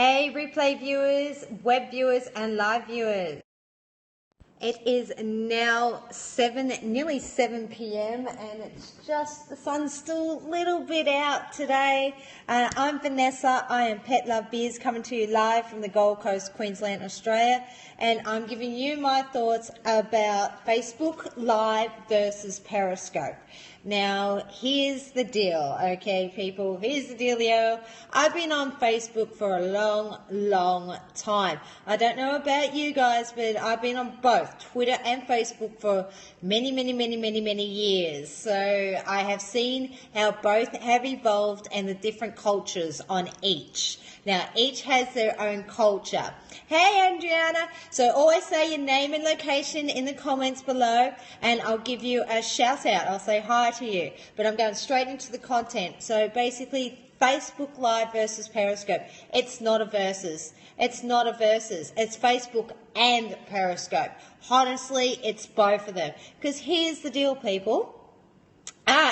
Hey, replay viewers, web viewers, and live viewers. It is now nearly 7 p.m. and it's just, the sun's still a little bit out today. I'm Vanessa, I am Pet Love Beers, coming to you live from the Gold Coast, Queensland, Australia. And I'm giving you my thoughts about Facebook Live versus Periscope. Now, here's the deal, okay, people? Here's the dealio. I've been on Facebook for a long time. I don't know about you guys, but I've been on both Twitter and Facebook for many years. So I have seen how both have evolved and the different cultures on each. Now, each has their own culture. Hey, Adriana. So always say your name and location in the comments below, and I'll give you a shout out. I'll say hi to you. But I'm going straight into the content. So basically, Facebook Live versus Periscope. It's not a versus. It's not a versus. It's Facebook and Periscope. Honestly, it's both of them. Because here's the deal, people.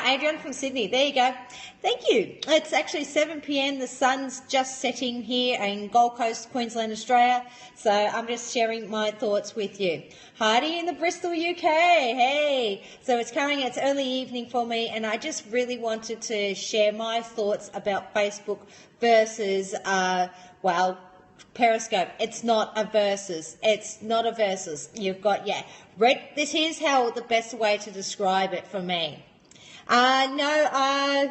Adrian from Sydney. There you go. Thank you. It's actually 7 p.m. The sun's just setting here in Gold Coast, Queensland, Australia. So I'm just sharing my thoughts with you. Heidi in the Bristol, UK. Hey. So it's early evening for me, and I just really wanted to share my thoughts about Facebook versus, Periscope. It's not a versus. It's not a versus. You've got, here's how the best way to describe it for me. No,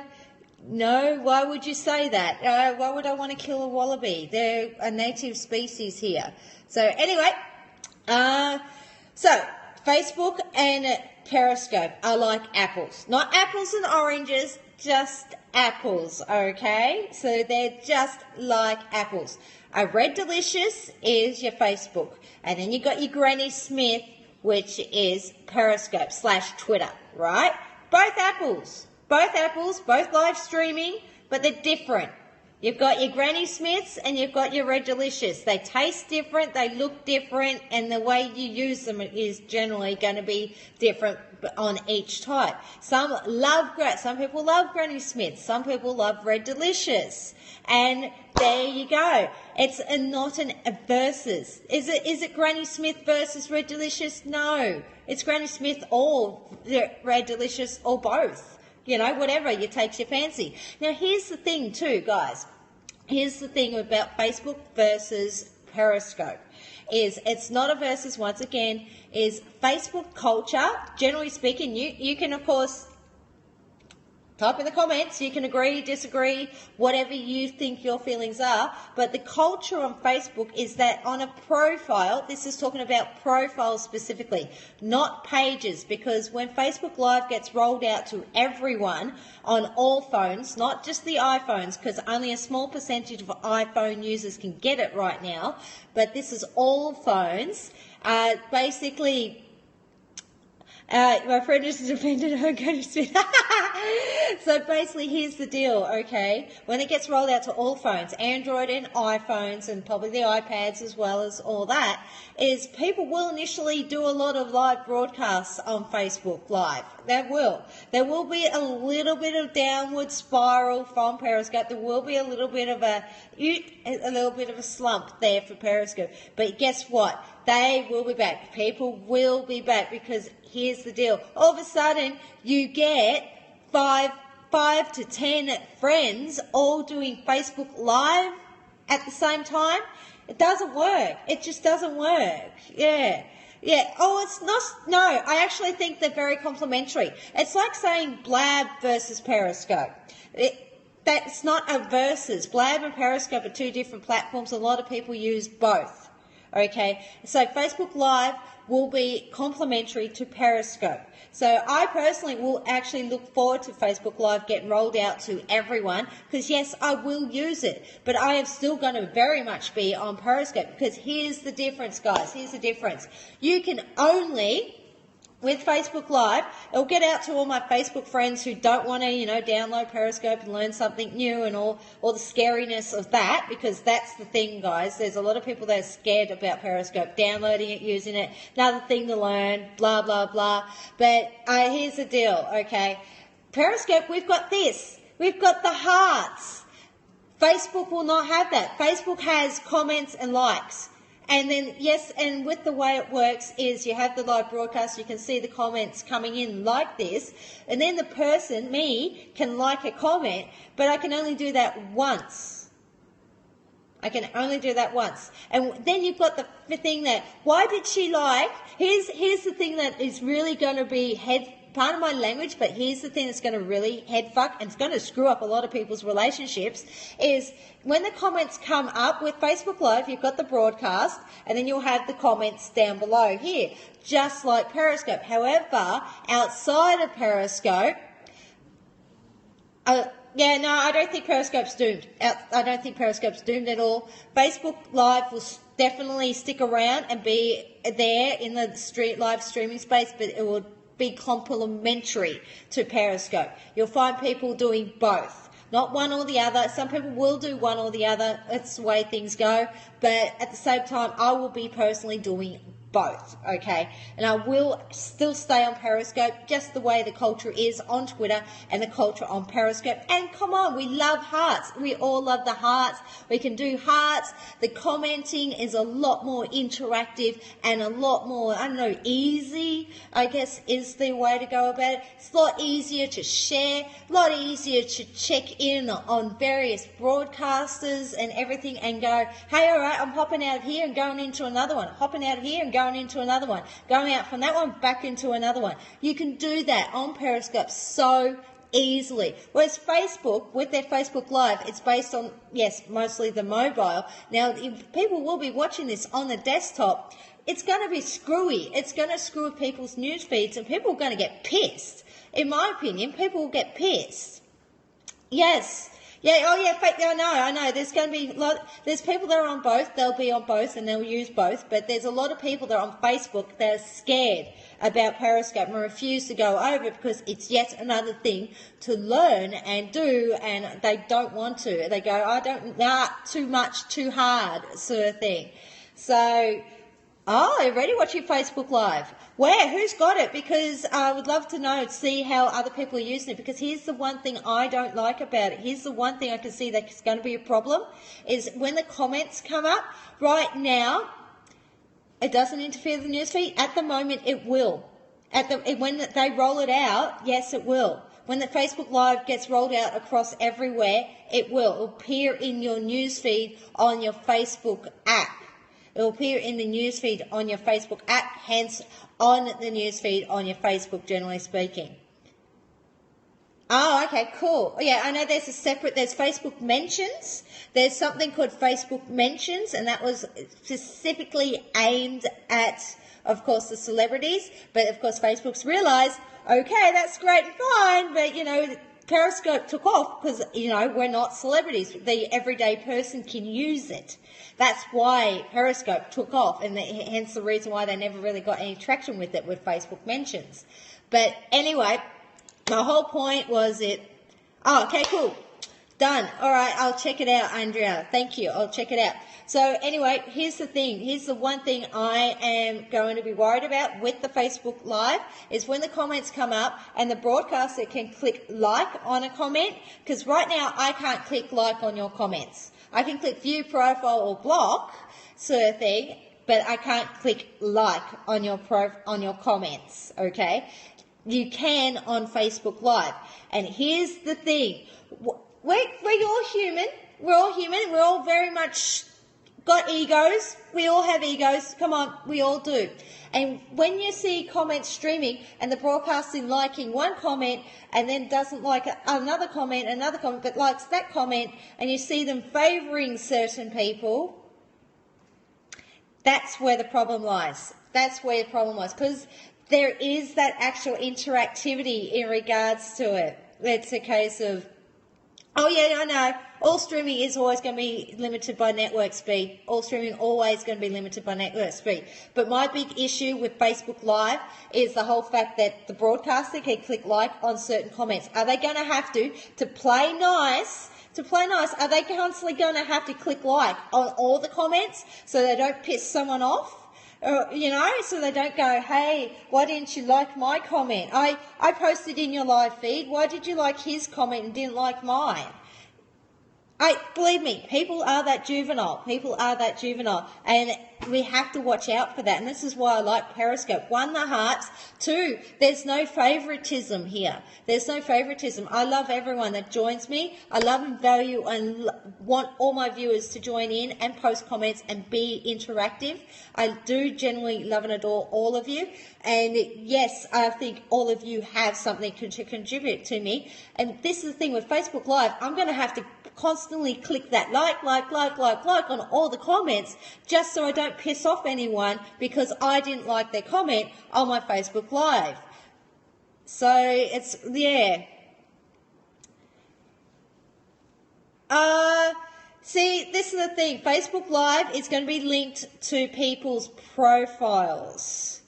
why would you say that? Why would I want to kill a wallaby? They're a native species here. So anyway, so Facebook and Periscope are like apples. Not apples and oranges, just apples, okay? So they're just like apples. A Red Delicious is your Facebook. And then you got your Granny Smith, which is Periscope / Twitter, right? Both apples, both live streaming, but they're different. You've got your Granny Smiths and you've got your Red Delicious. They taste different, they look different, and the way you use them is generally going to be different on each type. Some people love Granny Smiths, some people love Red Delicious. And there you go. It's not a versus. Is it Granny Smith versus Red Delicious? No. It's Granny Smith or Red Delicious or both. You know, whatever you takes your fancy. Now, here's the thing too, guys. Here's the thing about Facebook versus Periscope. It's not a versus, once again, is Facebook culture. Generally speaking, you can, of course, type in the comments. You can agree, disagree, whatever you think your feelings are. But the culture on Facebook is that on a profile, this is talking about profiles specifically, not pages, because when Facebook Live gets rolled out to everyone on all phones, not just the iPhones, because only a small percentage of iPhone users can get it right now, but this is all phones, basically. My friend just defended her Granny Smith. So basically, here's the deal, okay? When it gets rolled out to all phones, Android and iPhones, and probably the iPads as well as all that, is people will initially do a lot of live broadcasts on Facebook Live. They will. There will be a little bit of downward spiral from Periscope. There will be a little bit of a slump there for Periscope. But guess what? They will be back. People will be back, because here's the deal. All of a sudden, you get five to 10 friends all doing Facebook Live at the same time. It doesn't work. It just doesn't work. Yeah. Oh, it's not. No, I actually think they're very complementary. It's like saying Blab versus Periscope. That's not a versus. Blab and Periscope are two different platforms. A lot of people use both. Okay, so Facebook Live will be complementary to Periscope. So I personally will actually look forward to Facebook Live getting rolled out to everyone, because yes, I will use it, but I am still going to very much be on Periscope, because here's the difference, guys. Here's the difference. You can only, with Facebook Live, it'll get out to all my Facebook friends who don't want to, download Periscope and learn something new and all the scariness of that, because that's the thing, guys. There's a lot of people that are scared about Periscope, downloading it, using it, another thing to learn, blah, blah, blah. But here's the deal, okay? Periscope, we've got this. We've got the hearts. Facebook will not have that. Facebook has comments and likes. And then, yes, and with the way it works is you have the live broadcast, you can see the comments coming in like this, and then the person, me, can like a comment, but I can only do that once. I can only do that once. And then you've got the thing that, why did she like? Here's the thing that is really going to be pardon my language, but here's the thing that's going to really head fuck and it's going to screw up a lot of people's relationships is when the comments come up with Facebook Live, you've got the broadcast and then you'll have the comments down below here, just like Periscope. However, outside of Periscope, yeah, no, I don't think Periscope's doomed. I don't think Periscope's doomed at all. Facebook Live will definitely stick around and be there in the live streaming space, but it will be complementary to Periscope. You'll find people doing both, not one or the other. Some people will do one or the other. It's the way things go. But at the same time, I will be personally doing both, okay? And I will still stay on Periscope just the way the culture is on Twitter and the culture on Periscope. And come on, we love hearts. We all love the hearts. We can do hearts. The commenting is a lot more interactive and a lot more, I don't know, easy, I guess is the way to go about it. It's a lot easier to share, a lot easier to check in on various broadcasters and everything and go, hey, all right, I'm hopping out of here and going into another one, hopping out of here and going into another one, going out from that one back into another one. You can do that on Periscope so easily. Whereas Facebook, with their Facebook Live, it's based on, yes, mostly the mobile. Now, if people will be watching this on the desktop, it's going to be screwy. It's going to screw with people's news feeds and people are going to get pissed. In my opinion, people will get pissed. Yes. Yeah, oh yeah, I know. There's going to be there's people that are on both, they'll be on both and they'll use both, but there's a lot of people that are on Facebook that are scared about Periscope and refuse to go over because it's yet another thing to learn and do and they don't want to. They go, too much, too hard sort of thing. So, already watching Facebook Live. Where? Who's got it? Because I would love to know, see how other people are using it. Because here's the one thing I don't like about it. Here's the one thing I can see that's going to be a problem is when the comments come up. Right now, it doesn't interfere with the newsfeed. At the moment, it will. When they roll it out, yes, it will. When the Facebook Live gets rolled out across everywhere, it will. It will appear in your newsfeed on your Facebook app. It will appear in the newsfeed on your Facebook app, hence on the newsfeed on your Facebook, generally speaking. Oh, okay, cool. Yeah, I know there's Facebook mentions. There's something called Facebook mentions, and that was specifically aimed at, of course, the celebrities. But, of course, Facebook's realised, okay, that's great and fine, but, Periscope took off because, we're not celebrities. The everyday person can use it. That's why Periscope took off, and hence the reason why they never really got any traction with it with Facebook mentions. But anyway, my whole point was okay, cool. Done. All right, I'll check it out, Andrea. Thank you. I'll check it out. So anyway, here's the thing. Here's the one thing I am going to be worried about with the Facebook Live is when the comments come up and the broadcaster can click like on a comment, because right now I can't click like on your comments. I can click view profile or block sort of thing, but I can't click like on your comments, okay? You can on Facebook Live. And here's the thing. We're all human. We're all human. We're all very much got egos. We all have egos. Come on, we all do. And when you see comments streaming and the broadcasting liking one comment and then doesn't like another comment, but likes that comment, and you see them favouring certain people, that's where the problem lies. That's where the problem lies. Because there is that actual interactivity in regards to it. It's a case of, oh yeah, I know, all streaming is always going to be limited by network speed. All streaming always going to be limited by network speed. But my big issue with Facebook Live is the whole fact that the broadcaster can click like on certain comments. Are they going to have to play nice, are they constantly going to have to click like on all the comments so they don't piss someone off? So they don't go, hey, why didn't you like my comment? I posted in your live feed. Why did you like his comment and didn't like mine? Believe me, people are that juvenile. People are that juvenile. And we have to watch out for that. And this is why I like Periscope. One, the hearts. Two, there's no favoritism here. There's no favoritism. I love everyone that joins me. I love and value and want all my viewers to join in and post comments and be interactive. I do generally love and adore all of you. And yes, I think all of you have something to contribute to me. And this is the thing with Facebook Live. I'm going to have to constantly click that like on all the comments just so I don't piss off anyone because I didn't like their comment on my Facebook Live. So it's, yeah. See, this is the thing. Facebook Live is going to be linked to people's profiles.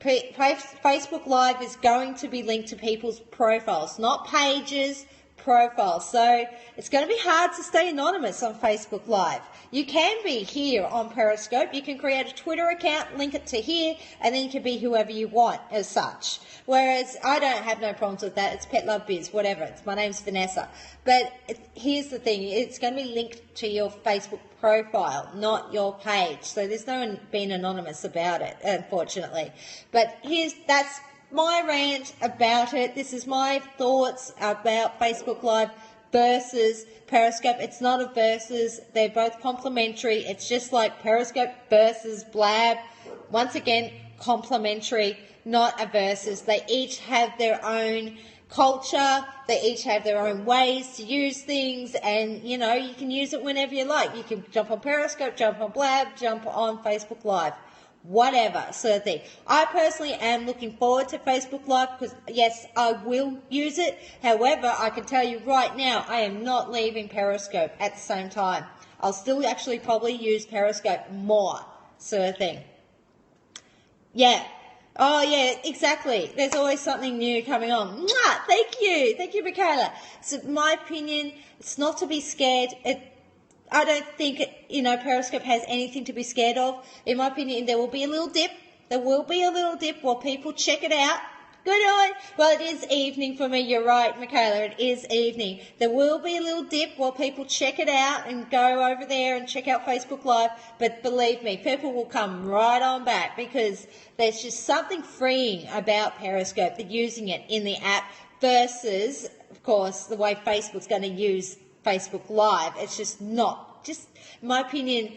Facebook Live is going to be linked to people's profiles, not pages, profiles. So it's going to be hard to stay anonymous on Facebook Live. You can be here on Periscope. You can create a Twitter account, link it to here, and then you can be whoever you want as such. Whereas I don't have no problems with that. It's Pet Love Biz, whatever. My name's Vanessa. But here's the thing. It's going to be linked to your Facebook profile, not your page. So there's no one being anonymous about it, unfortunately. But that's my rant about it. This is my thoughts about Facebook Live versus Periscope. It's not a versus. They're both complementary. It's just like Periscope versus Blab. Once again, complementary, not a versus. They each have their own culture. They each have their own ways to use things, and you know, you can use it whenever you like. You can jump on Periscope, jump on Blab, jump on Facebook Live. Whatever sort of thing. I personally am looking forward to Facebook Live because, yes, I will use it. However, I can tell you right now, I am not leaving Periscope at the same time. I'll still actually probably use Periscope more sort of thing. Yeah. Oh, yeah, exactly. There's always something new coming on. Mwah! Thank you. Thank you, Michaela. So, my opinion, it's not to be scared. I don't think, Periscope has anything to be scared of. In my opinion, there will be a little dip. There will be a little dip while people check it out. Good on. Well, it is evening for me. You're right, Michaela. It is evening. There will be a little dip while people check it out and go over there and check out Facebook Live. But believe me, people will come right on back because there's just something freeing about Periscope. They're using it in the app versus, of course, the way Facebook's going to use Facebook Live. It's just not, just in my opinion,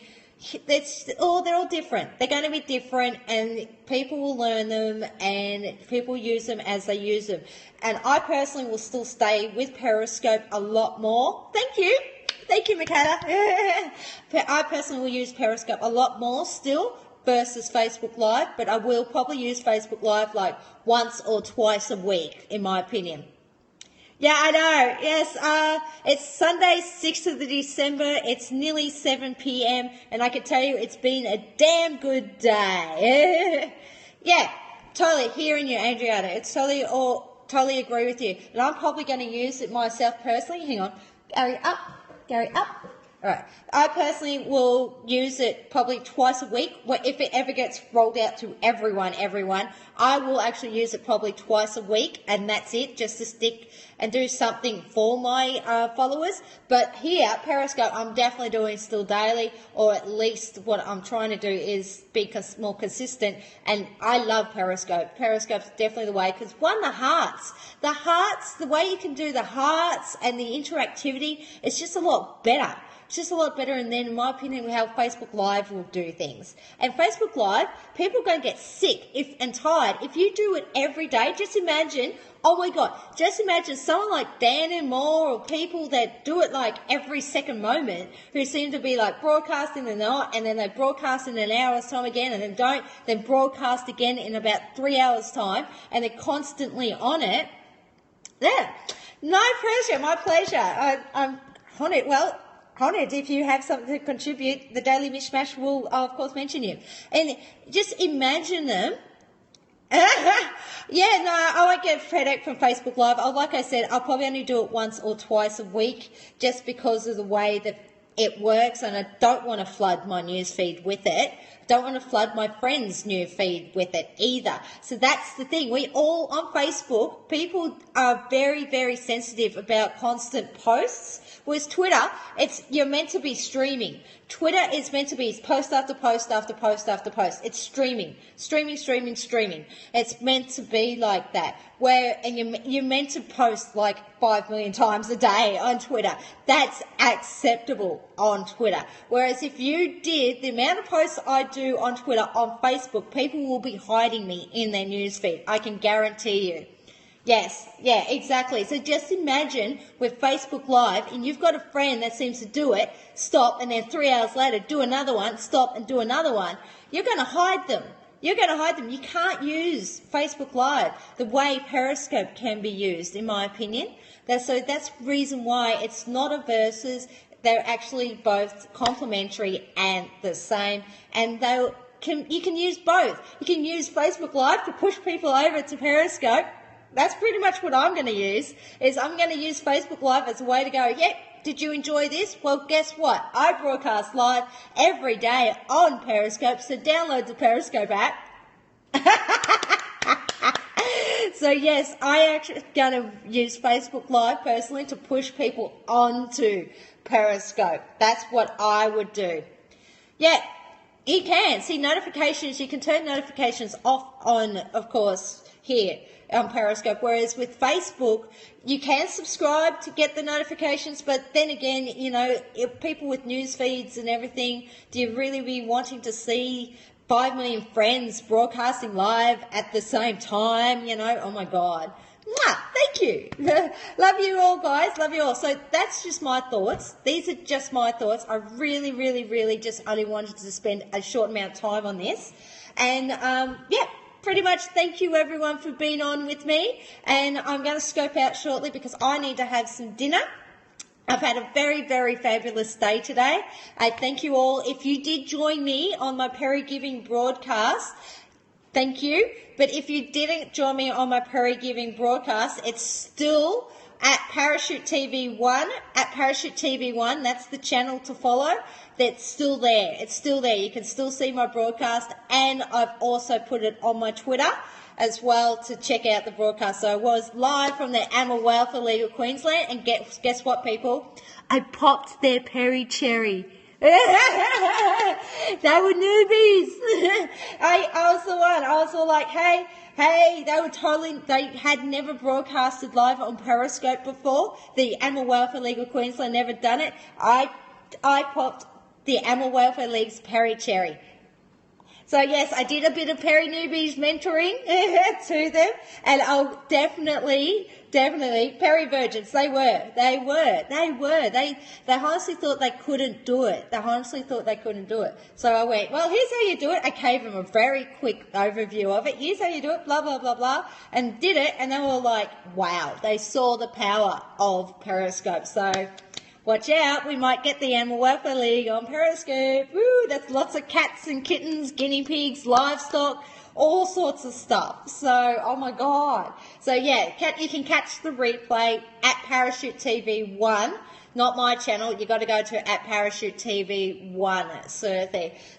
they're all different. They're going to be different, and people will learn them, and people use them as they use them. And I personally will still stay with Periscope a lot more. Thank you, Michaela. I personally will use Periscope a lot more still versus Facebook Live, but I will probably use Facebook Live like once or twice a week, in my opinion. Yeah, I know. Yes, it's Sunday, 6th of December. It's nearly 7 p.m. and I can tell you it's been a damn good day. Yeah, totally hearing you, Adriana. It's totally agree with you. And I'm probably going to use it myself personally. Hang on. Gary up. All right. I personally will use it probably twice a week. If it ever gets rolled out to everyone, I will actually use it probably twice a week, and that's it, just to stick and do something for my followers. But here, Periscope, I'm definitely doing still daily, or at least what I'm trying to do is be more consistent, and I love Periscope. Periscope's definitely the way, because the hearts, the way you can do the hearts and the interactivity, it's just a lot better. It's just a lot better, and then, in my opinion, how Facebook Live will do things. And Facebook Live, people are going to get sick and tired. If you do it every day, just imagine, oh my God, just imagine someone like Dan and Moore, or people that do it like every second moment, who seem to be like broadcasting the night, and then they broadcast in an hour's time again, and then don't, then broadcast again in about 3 hours' time, and they're constantly on it. Yeah, no pressure, my pleasure. I'm on it. Well, honoured. If you have something to contribute, the Daily Mishmash will, of course, mention you. And just imagine them. Yeah, no, I won't get fed from Facebook Live. Like I said, I'll probably only do it once or twice a week, just because of the way that it works, and I don't want to flood my newsfeed with it. Don't want to flood my friends' new feed with it either. So that's the thing. We all, on Facebook, people are very, very sensitive about constant posts. Whereas Twitter, you're meant to be streaming. Twitter is meant to be post after post after post after post. It's streaming. It's meant to be like that. And you're meant to post like 5 million times a day on Twitter. That's acceptable on Twitter. Whereas if you did the amount of posts I do on Twitter, on Facebook, people will be hiding me in their newsfeed. I can guarantee you. Yes, yeah, exactly. So just imagine with Facebook Live, and you've got a friend that seems to do it, stop, and then 3 hours later do another one, stop and do another one. You're going to hide them. You can't use Facebook Live the way Periscope can be used, in my opinion. That's the reason why it's not a versus. They're actually both complementary and the same, and you can use both. You can use Facebook Live to push people over to Periscope. That's pretty much what I'm going to use, I'm going to use Facebook Live as a way to go, yep, did you enjoy this? Well, guess what? I broadcast live every day on Periscope, so download the Periscope app. So, yes, I actually going to use Facebook Live personally to push people onto Periscope. That's what I would do. Yeah, you can. See, notifications, you can turn notifications off on, of course, here on Periscope, whereas with Facebook, you can subscribe to get the notifications, but then again, if people with news feeds and everything, do you really be wanting to see 5 million friends broadcasting live at the same time? Oh my God. Mwah, thank you. Love you all, guys. Love you all. So that's just my thoughts. These are just my thoughts. I really, really, really just only wanted to spend a short amount of time on this. And, pretty much thank you everyone for being on with me, and I'm going to scope out shortly because I need to have some dinner. I've had a very, very fabulous day today. I thank you all. If you did join me on my Perry Giving broadcast, thank you. But if you didn't join me on my Perry Giving broadcast, it's still at Parachute TV 1. At Parachute TV 1, that's the channel to follow. That's still there. It's still there. You can still see my broadcast, and I've also put it on my Twitter as well to check out the broadcast. So I was live from the Animal Welfare League of Queensland, and guess what, people? I popped their Perry Cherry. They were newbies. I was the one. I was all like, hey, they had never broadcasted live on Periscope before. The Animal Welfare League of Queensland never done it. I popped the Animal Welfare League's Perry Cherry. So yes, I did a bit of Perry Newbies mentoring to them, and I'll definitely, Perry Virgins, they honestly thought they couldn't do it. So I went, well, here's how you do it. I gave them a very quick overview of it. Here's how you do it, blah, blah, blah, blah, and did it, and they were like, wow, they saw the power of Periscope. So watch out, we might get the Animal Welfare League on Periscope. Woo, that's lots of cats and kittens, guinea pigs, livestock, all sorts of stuff. So, oh my God. So yeah, you can catch the replay at Parachute TV 1. Not my channel. You got to go to at Parachute TV 1. So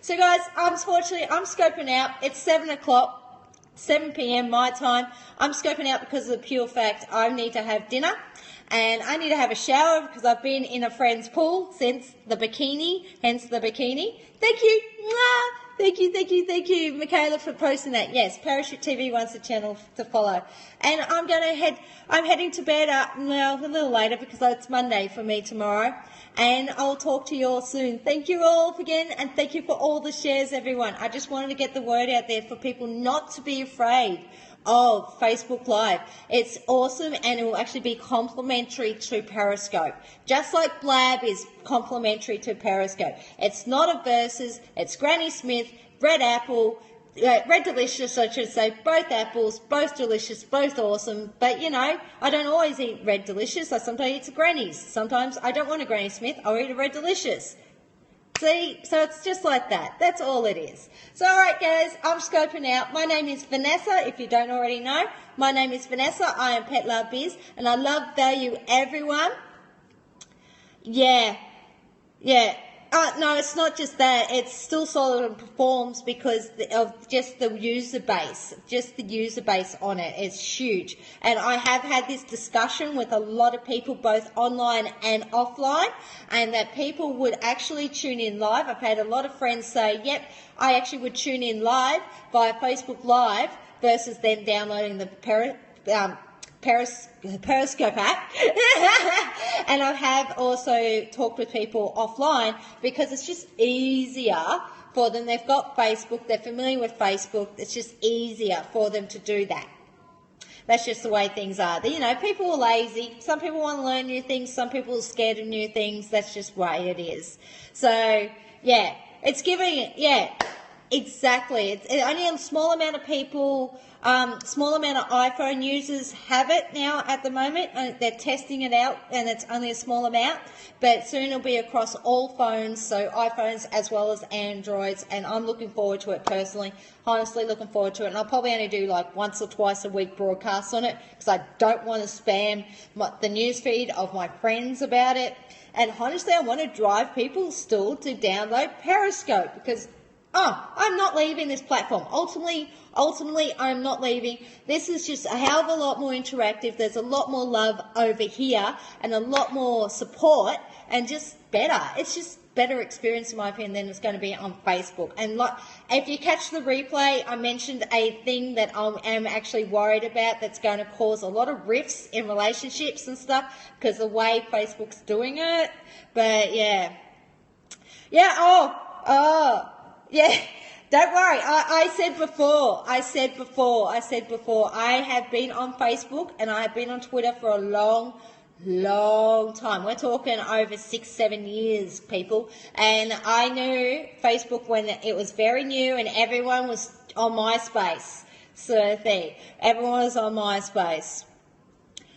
guys, unfortunately, I'm scoping out. It's 7 o'clock, 7 p.m. my time. I'm scoping out because of the pure fact I need to have dinner. And I need to have a shower because I've been in a friend's pool since the bikini, hence the bikini. Thank you. Mwah. Thank you, Michaela, for posting that. Yes, Parachute TV wants the channel to follow. And I'm heading to bed, a little later because it's Monday for me tomorrow. And I'll talk to you all soon. Thank you all again, and thank you for all the shares, everyone. I just wanted to get the word out there for people not to be afraid of Facebook Live. It's awesome, and it will actually be complementary to Periscope. Just like Blab is complementary to Periscope. It's not a versus, it's Granny Smith, Red Apple, Red Delicious, I should say, both apples, both delicious, both awesome, but I don't always eat Red Delicious. I sometimes eat a Granny's. Sometimes I don't want a Granny Smith, I'll eat a Red Delicious. See, so it's just like that. That's all it is. So, all right, guys, I'm scoping out. My name is Vanessa, if you don't already know. My name is Vanessa. I am Pet Love Biz, and I love, value everyone. Yeah, Yeah. No, it's not just that. It's still solid and performs because of just the user base. Just the user base on it is huge. And I have had this discussion with a lot of people, both online and offline, and that people would actually tune in live. I've had a lot of friends say, yep, I actually would tune in live via Facebook Live versus then downloading the Periscope app. And I have also talked with people offline because it's just easier for them. They've got Facebook, they're familiar with Facebook, it's just easier for them to do that. That's just the way things are. You know, people are lazy. Some people want to learn new things, some people are scared of new things. That's just the way it is. So, yeah, it's giving, yeah, exactly. It's only a small amount of people, small amount of iPhone users have it now at the moment. They're testing it out, and it's only a small amount, but soon it'll be across all phones, so iPhones as well as Androids, and I'm looking forward to it personally, honestly looking forward to it, and I'll probably only do like once or twice a week broadcasts on it because I don't want to spam the newsfeed of my friends about it, and honestly I want to drive people still to download Periscope because I'm not leaving this platform. Ultimately, I'm not leaving. This is just a hell of a lot more interactive. There's a lot more love over here and a lot more support and just better. It's just better experience in my opinion than it's going to be on Facebook. And like, if you catch the replay, I mentioned a thing that I am actually worried about that's going to cause a lot of rifts in relationships and stuff because the way Facebook's doing it. But yeah. Yeah, yeah, don't worry. I said before, I have been on Facebook and I have been on Twitter for a long time. We're talking over 6-7 years, people. And I knew Facebook when it was very new and everyone was on MySpace, sort of thing. Everyone was on MySpace.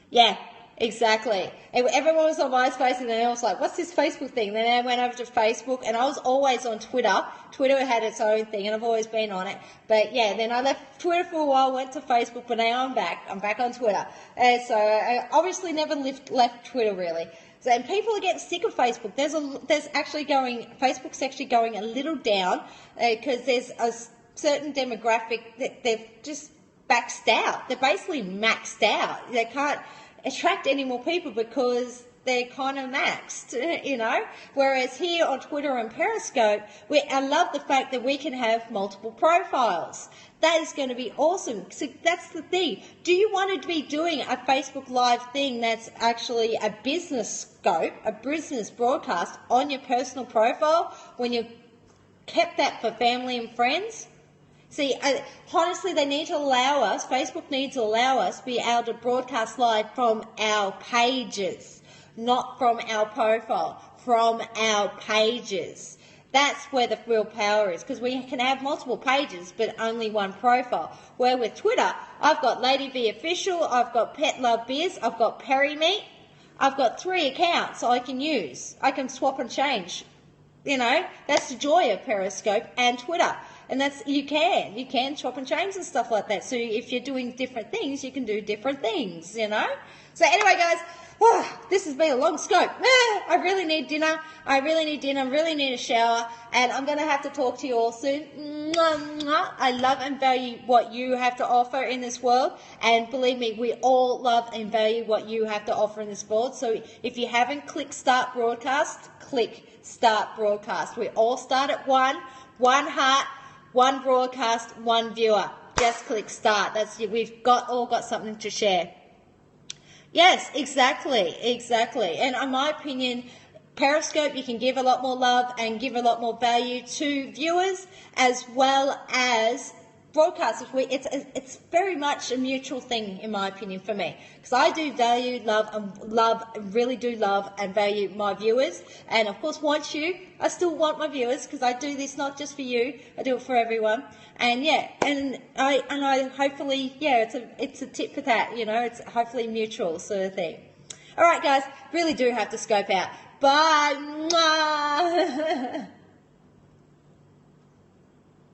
Yeah. Exactly. Everyone was on MySpace and then I was like, what's this Facebook thing? Then I went over to Facebook and I was always on Twitter. Twitter had its own thing and I've always been on it. But yeah, then I left Twitter for a while, went to Facebook, but now I'm back. I'm back on Twitter. And so I obviously never left Twitter really. So, and people are getting sick of Facebook. Facebook's actually going a little down because there's a certain demographic that they've just maxed out. They're basically maxed out. They can't attract any more people because they're kind of maxed, you know. Whereas here on Twitter and Periscope, I love the fact that we can have multiple profiles. That is going to be awesome. So that's the thing. Do you want to be doing a Facebook Live thing that's actually a business scope, a business broadcast on your personal profile when you've kept that for family and friends? See, honestly, they need to allow us, Facebook needs to allow us to be able to broadcast live from our pages, not from our profile, from our pages. That's where the real power is, because we can have multiple pages, but only one profile. Where with Twitter, I've got Lady V Official, I've got Pet Love Biz, I've got Perry Meat, I've got 3 accounts I can use. I can swap and change. You know, that's the joy of Periscope and Twitter. And that's, you can chop and change and stuff like that. So if you're doing different things, you can do different things, you know. So anyway, guys, this has been a long scope. I really need dinner. I really need a shower. And I'm going to have to talk to you all soon. I love and value what you have to offer in this world. And believe me, we all love and value what you have to offer in this world. So if you haven't clicked Start Broadcast, click Start Broadcast. We all start at one heart, one broadcast, one viewer. Just click start. We've all got something to share. Yes, exactly. And in my opinion, Periscope, you can give a lot more love and give a lot more value to viewers as well as broadcasters. It's very much a mutual thing, in my opinion, for me, because I do value, really do love and value my viewers, and of course I still want my viewers, because I do this not just for you, I do it for everyone. And yeah, and I hopefully, yeah, it's a tip for that, you know, it's hopefully mutual sort of thing. All right, guys, really do have to scope out. Bye.